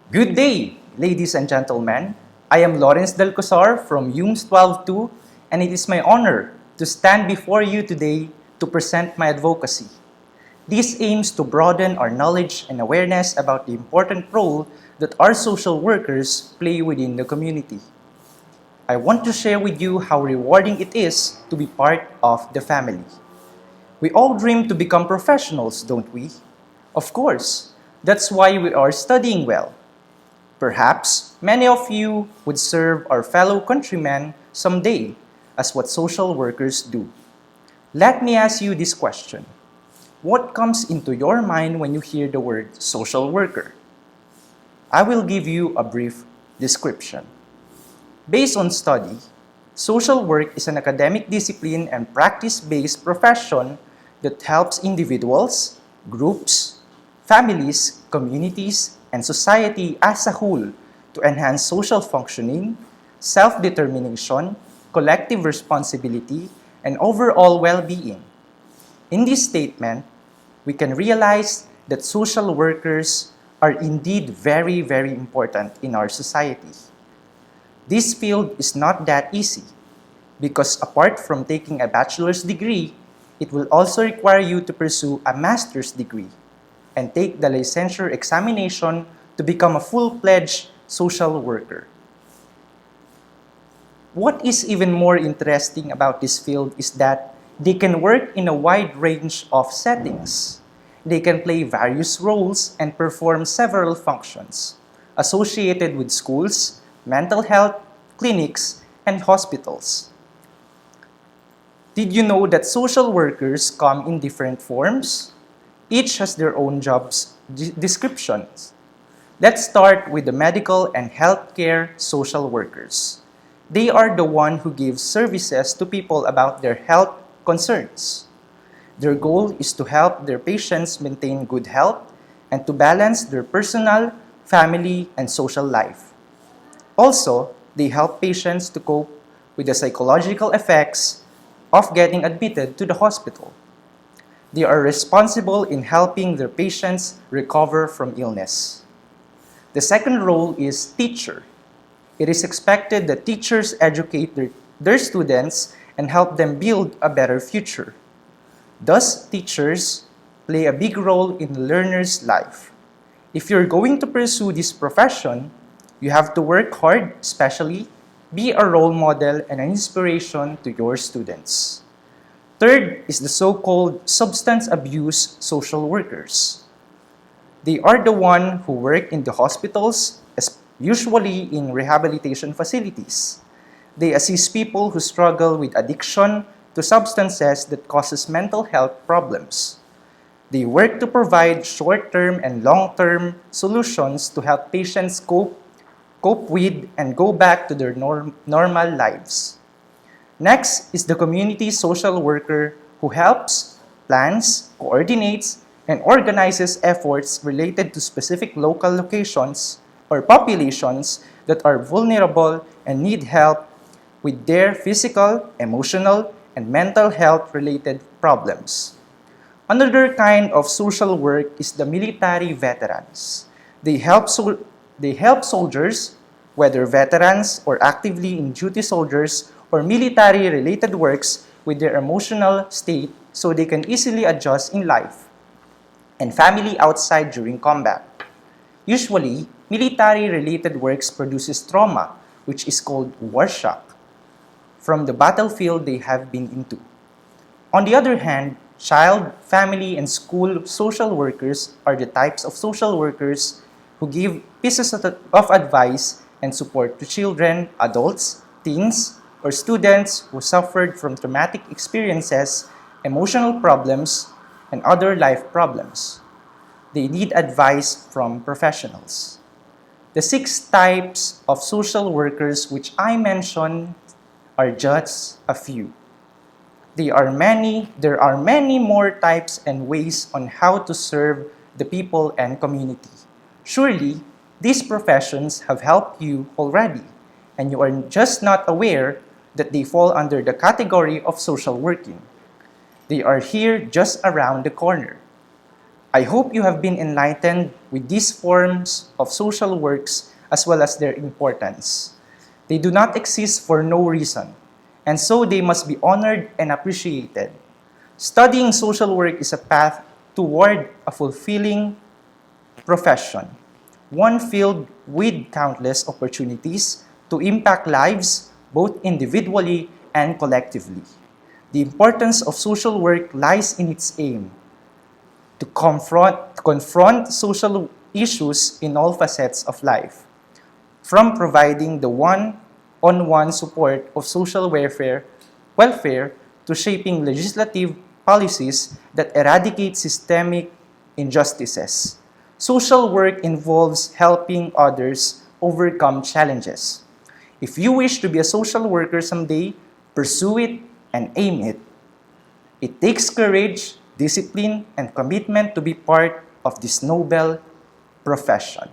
Good day, ladies and gentlemen. I am Lawrence Del Cosar from UMS 12-2, and it is my honor to stand before you today to present my advocacy. This aims to broaden our knowledge and awareness about the important role that our social workers play within the community. I want to share with you how rewarding it is to be part of the family. We all dream to become professionals, don't we? Of course, that's why we are studying well. Perhaps many of you would serve our fellow countrymen someday, as what social workers do. Let me ask you this question. What comes into your mind when you hear the word social worker? I will give you a brief description. Based on study, social work is an academic discipline and practice-based profession that helps individuals, groups, families, communities, and society as a whole to enhance social functioning, self-determination, collective responsibility, and overall well-being. In this statement, we can realize that social workers are indeed very, very important in our society. This field is not that easy because apart from taking a bachelor's degree, it will also require you to pursue a master's degree and take the licensure examination to become a full-fledged social worker. What is even more interesting about this field is that they can work in a wide range of settings. They can play various roles and perform several functions associated with schools, mental health, clinics, and hospitals. Did you know that social workers come in different forms? Each has their own jobs descriptions. Let's start with the medical and healthcare social workers. They are the one who gives services to people about their health concerns. Their goal is to help their patients maintain good health and to balance their personal, family, and social life. Also, they help patients to cope with the psychological effects of getting admitted to the hospital. They are responsible in helping their patients recover from illness. The second role is teacher. It is expected that teachers educate their students and help them build a better future. Thus, teachers play a big role in the learner's life. If you're going to pursue this profession, you have to work hard, especially be a role model and an inspiration to your students. Third is the so-called substance abuse social workers. They are the one who work in the hospitals, usually in rehabilitation facilities. They assist people who struggle with addiction to substances that causes mental health problems. They work to provide short-term and long-term solutions to help patients cope with and go back to their normal lives. Next is the community social worker who helps, plans, coordinates, and organizes efforts related to specific local locations or populations that are vulnerable and need help with their physical, emotional, and mental health related problems. Another kind of social work is the military veterans. They help soldiers, whether veterans or actively in duty soldiers or military-related works, with their emotional state so they can easily adjust in life and family outside during combat. Usually, military-related works produces trauma, which is called war shock, from the battlefield they have been into. On the other hand, child, family, and school social workers are the types of social workers who give pieces of advice and support to children, adults, teens, or students who suffered from traumatic experiences, emotional problems, and other life problems. They need advice from professionals. The 6 types of social workers which I mentioned are just a few. There are many more types and ways on how to serve the people and community. Surely, these professions have helped you already, and you are just not aware that they fall under the category of social working. They are here just around the corner. I hope you have been enlightened with these forms of social works as well as their importance. They do not exist for no reason, and so they must be honored and appreciated. Studying social work is a path toward a fulfilling profession, one filled with countless opportunities to impact lives both individually and collectively. The importance of social work lies in its aim to confront social issues in all facets of life, from providing the one-on-one support of social welfare to shaping legislative policies that eradicate systemic injustices. Social work involves helping others overcome challenges. If you wish to be a social worker someday, pursue it and aim it. It takes courage, discipline, and commitment to be part of this noble profession.